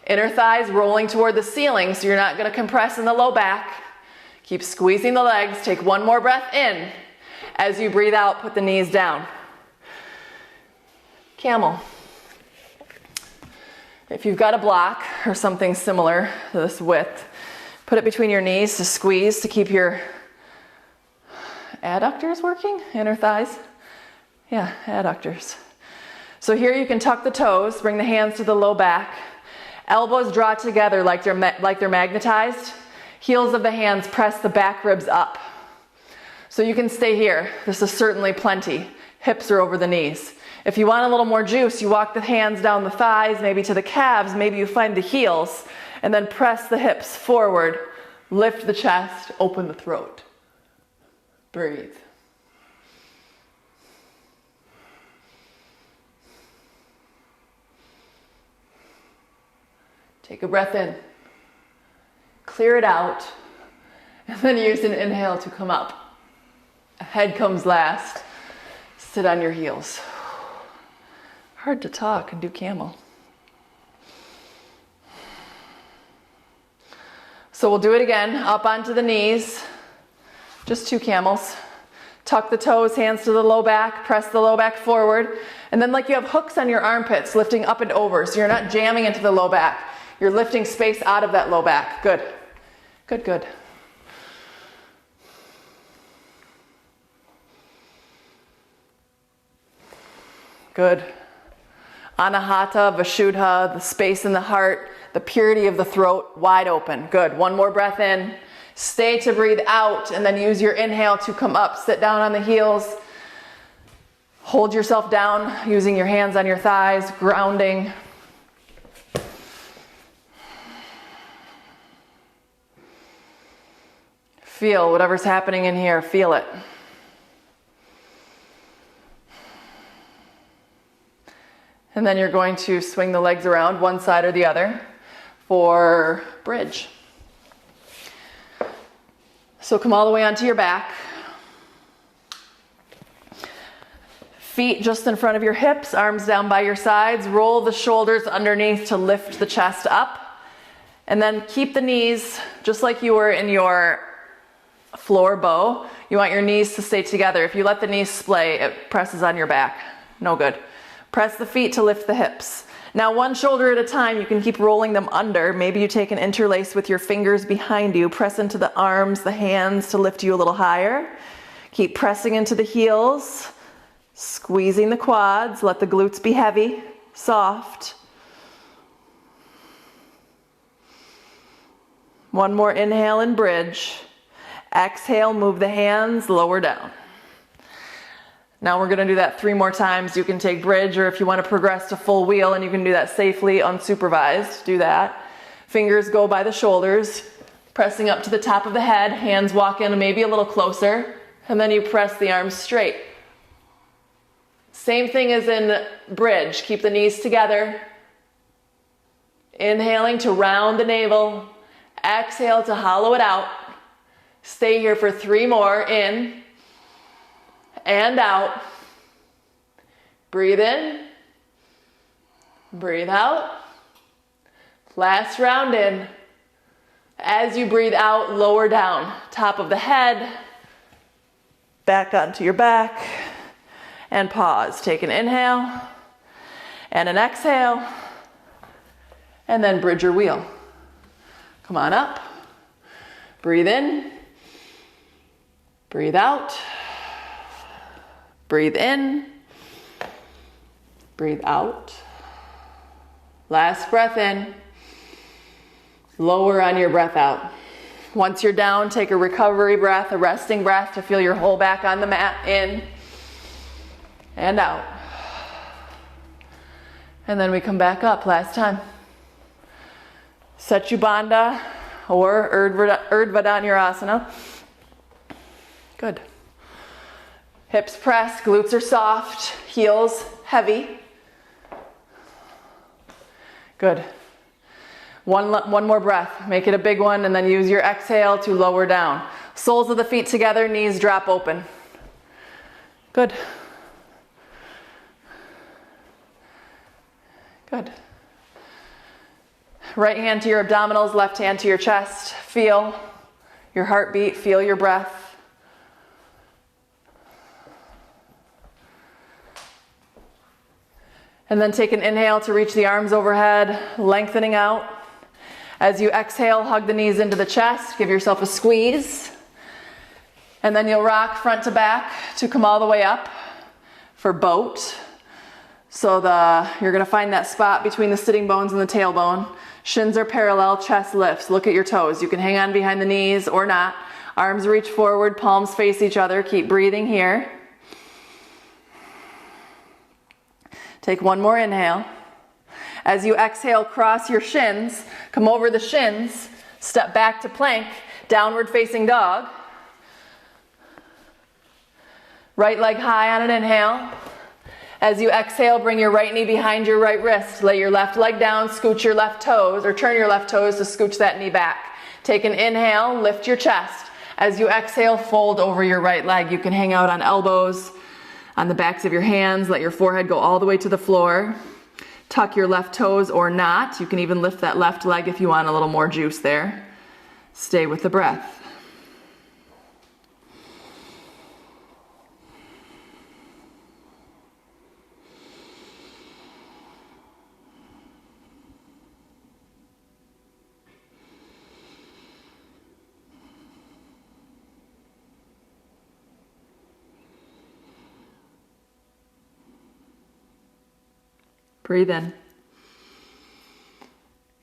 Inner thighs rolling toward the ceiling, so you're not going to compress in the low back. Keep squeezing the legs. Take one more breath in. As you breathe out, put the knees down. Camel. If you've got a block or something similar to this width, put it between your knees to squeeze to keep your adductors working, inner thighs. Yeah, adductors. So here you can tuck the toes, bring the hands to the low back. Elbows draw together like they're magnetized. Heels of the hands press the back ribs up. So you can stay here. This is certainly plenty. Hips are over the knees. If you want a little more juice, you walk the hands down the thighs, maybe to the calves, maybe you find the heels, and then press the hips forward, lift the chest, open the throat. Breathe. Take a breath in, clear it out, and then use an inhale to come up. Head comes last. Sit on your heels. Hard to talk and do camel. So we'll do it again, up onto the knees, just 2 camels. Tuck the toes, hands to the low back, press the low back forward. And then like you have hooks on your armpits, lifting up and over. So you're not jamming into the low back. You're lifting space out of that low back. Good, good, good. Good. Anahata, Vishuddha, the space in the heart, the purity of the throat, wide open. Good. One more breath in. Stay to breathe out, and then use your inhale to come up. Sit down on the heels. Hold yourself down using your hands on your thighs, grounding. Feel whatever's happening in here. Feel it. And then you're going to swing the legs around one side or the other for bridge. So come all the way onto your back. Feet just in front of your hips, arms down by your sides. Roll the shoulders underneath to lift the chest up. And then keep the knees just like you were in your floor bow. You want your knees to stay together. If you let the knees splay, it presses on your back. No good. Press the feet to lift the hips. Now one shoulder at a time, you can keep rolling them under. Maybe you take an interlace with your fingers behind you. Press into the arms, the hands to lift you a little higher. Keep pressing into the heels, squeezing the quads. Let the glutes be heavy, soft. One more inhale and bridge. Exhale, move the hands, lower down. Now we're gonna do that 3 more times. You can take bridge, or if you wanna progress to full wheel and you can do that safely, unsupervised, do that. Fingers go by the shoulders, pressing up to the top of the head, hands walk in maybe a little closer, and then you press the arms straight. Same thing as in bridge, keep the knees together. Inhaling to round the navel, exhale to hollow it out. Stay here for 3 more, in and out. Breathe in, breathe out. Last round in. As you breathe out, lower down, top of the head, back onto your back, and pause. Take an inhale and an exhale, and then bridge your wheel. Come on up, breathe in, breathe out. Breathe in, breathe out. Last breath in, lower on your breath out. Once you're down, take a recovery breath, a resting breath to feel your whole back on the mat, in and out. And then we come back up, last time. Setu Bandha or Urdhva Dhanurasana. Good. Hips pressed, glutes are soft, heels heavy. Good. One more breath. Make it a big one, and then use your exhale to lower down. Soles of the feet together, knees drop open. Good. Good. Right hand to your abdominals, left hand to your chest. Feel your heartbeat, feel your breath. And then take an inhale to reach the arms overhead, lengthening out. As you exhale, hug the knees into the chest, give yourself a squeeze. And then you'll rock front to back to come all the way up for boat. So you're gonna find that spot between the sitting bones and the tailbone. Shins are parallel, chest lifts. Look at your toes. You can hang on behind the knees or not. Arms reach forward, palms face each other. Keep breathing here. Take one more inhale. As you exhale, cross your shins, come over the shins, step back to plank, downward facing dog. Right leg high on an inhale. As you exhale, bring your right knee behind your right wrist. Lay your left leg down, scooch your left toes, or turn your left toes to scooch that knee back. Take an inhale, lift your chest. As you exhale, fold over your right leg. You can hang out on elbows, on the backs of your hands. Let your forehead go all the way to the floor. Tuck your left toes or not. You can even lift that left leg if you want a little more juice there. Stay with the breath. Breathe in.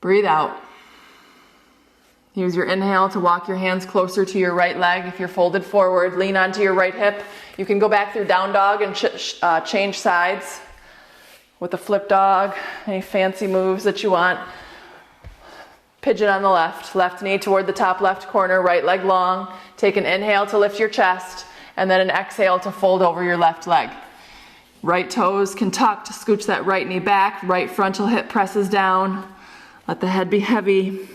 Breathe out. Use your inhale to walk your hands closer to your right leg. If you're folded forward, lean onto your right hip. You can go back through down dog and change sides with a flip dog, any fancy moves that you want. Pigeon on the left. Left knee toward the top left corner, right leg long. Take an inhale to lift your chest, and then an exhale to fold over your left leg. Right toes can tuck to scooch that right knee back. Right frontal hip presses down. Let the head be heavy.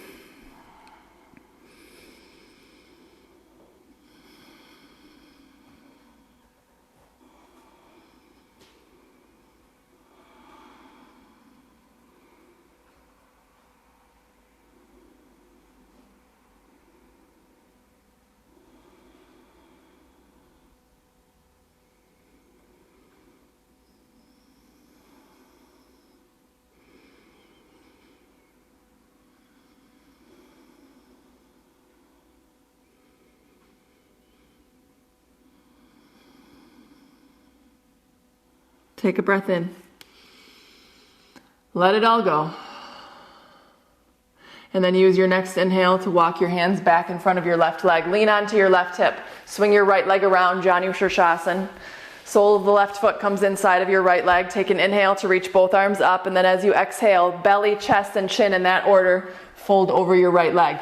Take a breath in. Let it all go. And then use your next inhale to walk your hands back in front of your left leg. Lean onto your left hip. Swing your right leg around, Janu Shirshasana. Sole of the left foot comes inside of your right leg. Take an inhale to reach both arms up, and then as you exhale, belly, chest, and chin in that order, fold over your right leg.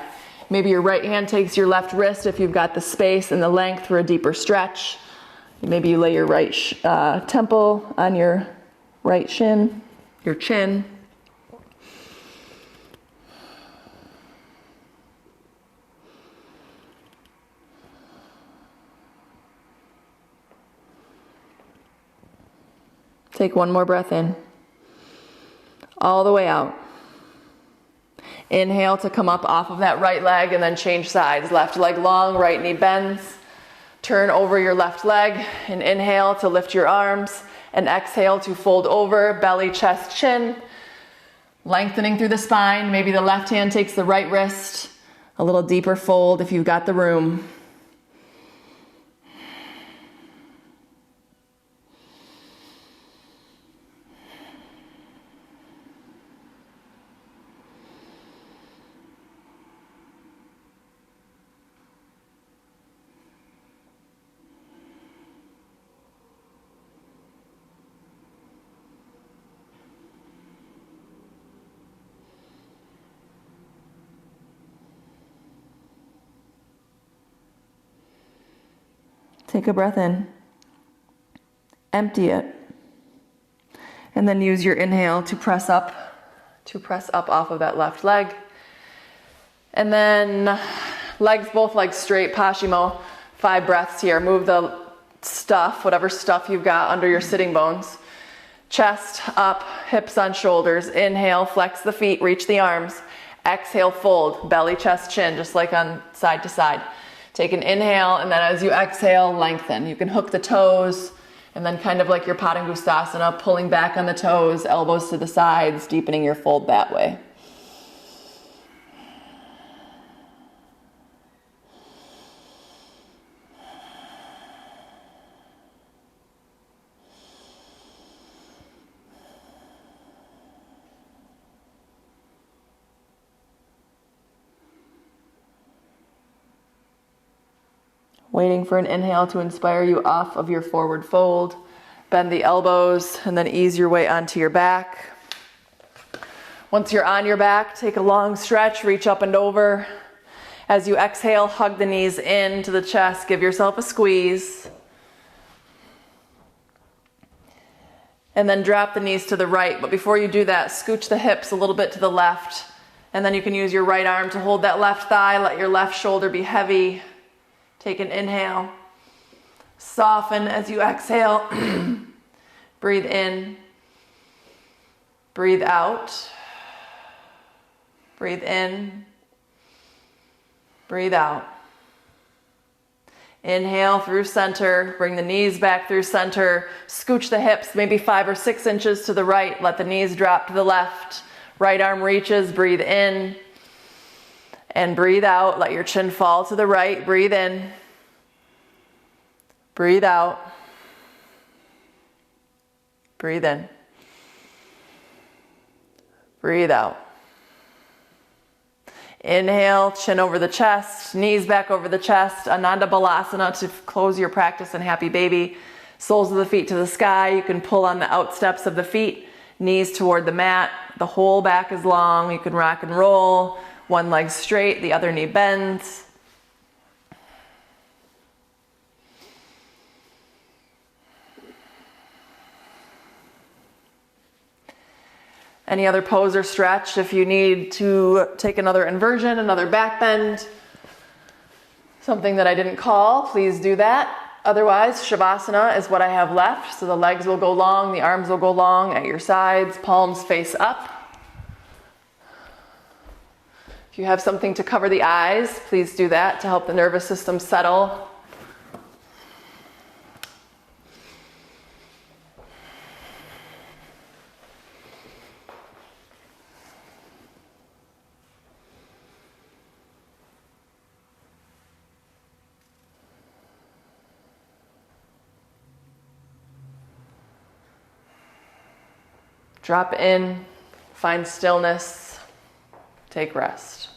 Maybe your right hand takes your left wrist if you've got the space and the length for a deeper stretch. Maybe you lay your right temple on your right shin, your chin. Take one more breath in. All the way out. Inhale to come up off of that right leg and then change sides. Left leg long, right knee bends. Turn over your left leg and inhale to lift your arms and exhale to fold over, belly, chest, chin. Lengthening through the spine. Maybe the left hand takes the right wrist. A little deeper fold if you've got the room. Take a breath in. Empty it. And then use your inhale to press up off of that left leg. And then both legs straight, Paschimottanasana. 5 breaths here. Move the stuff, whatever stuff you've got under your sitting bones. Chest up, hips on shoulders. Inhale, flex the feet, reach the arms. Exhale, fold, belly, chest, chin, just like on side to side. Take an inhale, and then as you exhale, lengthen. You can hook the toes, and then kind of like your Padangusthasana, pulling back on the toes, elbows to the sides, deepening your fold that way. Waiting for an inhale to inspire you off of your forward fold. Bend the elbows and then ease your way onto your back. Once you're on your back, take a long stretch, reach up and over. As you exhale, hug the knees into the chest, give yourself a squeeze. And then drop the knees to the right, but before you do that, scooch the hips a little bit to the left. And then you can use your right arm to hold that left thigh, let your left shoulder be heavy. Take an inhale. Soften as you exhale. Breathe in. Breathe out. Breathe in. Breathe out. Inhale through center. Bring the knees back through center. Scooch the hips maybe 5 or 6 inches to the right. Let the knees drop to the left. Right arm reaches. Breathe in. And breathe out. Let your chin fall to the right. Breathe in. Breathe out. Breathe in. Breathe out. Inhale, chin over the chest, knees back over the chest. Ananda Balasana to close your practice in Happy Baby. Soles of the feet to the sky. You can pull on the outsteps of the feet. Knees toward the mat. The whole back is long. You can rock and roll. One leg straight, the other knee bends. Any other pose or stretch, if you need to take another inversion, another back bend, something that I didn't call, please do that. Otherwise, Shavasana is what I have left. So the legs will go long, the arms will go long at your sides, palms face up. If you have something to cover the eyes, please do that to help the nervous system settle. Drop in, find stillness, take rest.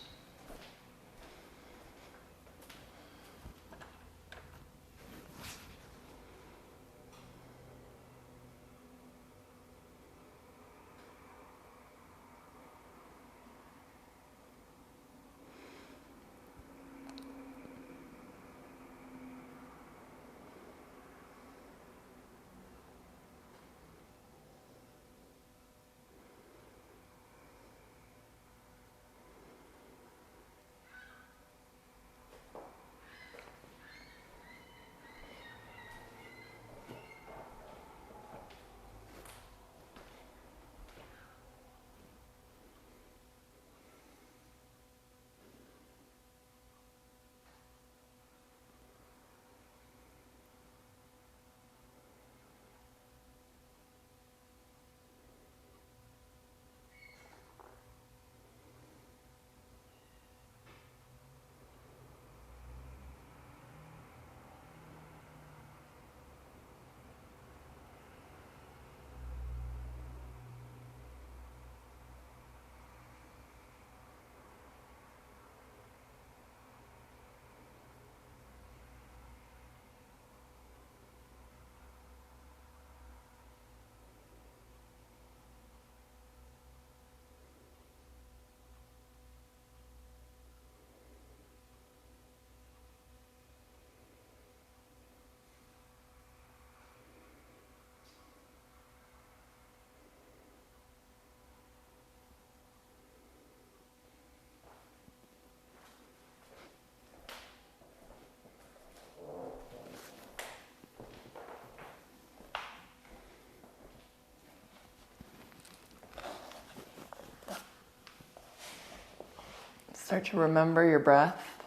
Start to remember your breath.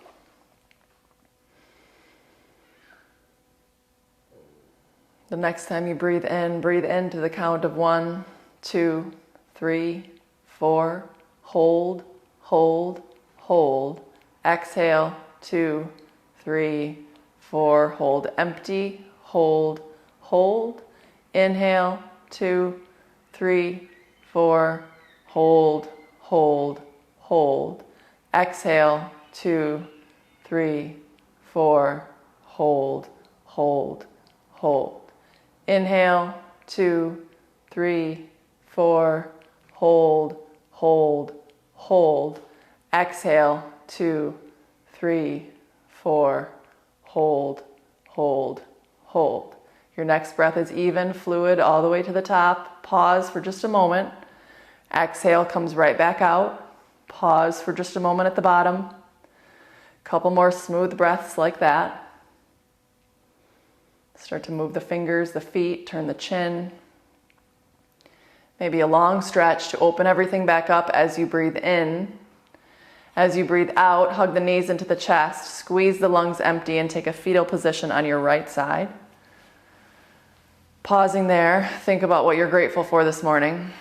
The next time you breathe in to the count of 1, 2, 3, 4. Hold, hold, hold. Exhale, 2, 3, 4. Hold empty, hold, hold. Inhale, 2, 3, 4. Hold, hold, hold. Exhale, 2, 3, 4. Hold, hold, hold. Inhale, 2, 3, 4. Hold, hold, hold. Exhale, 2, 3, 4. Hold, hold, hold. Your next breath is even, fluid, all the way to the top. Pause for just a moment. Exhale comes right back out. Pause for just a moment at the bottom. Couple more smooth breaths like that. Start to move the fingers, the feet, turn the chin, Maybe a long stretch to open everything back up as you breathe in. As you breathe out, hug the knees into the chest, squeeze the lungs empty, and take a fetal position on your right side. Pausing there, think about what you're grateful for this morning.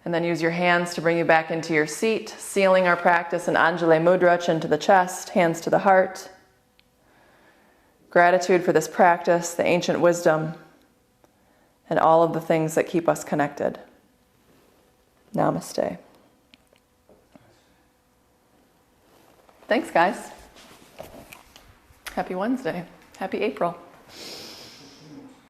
And then use your hands to bring you back into your seat, sealing our practice in Anjali Mudra, chin to the chest, hands to the heart. Gratitude for this practice, the ancient wisdom, and all of the things that keep us connected. Namaste. Thanks, guys. Happy Wednesday. Happy April.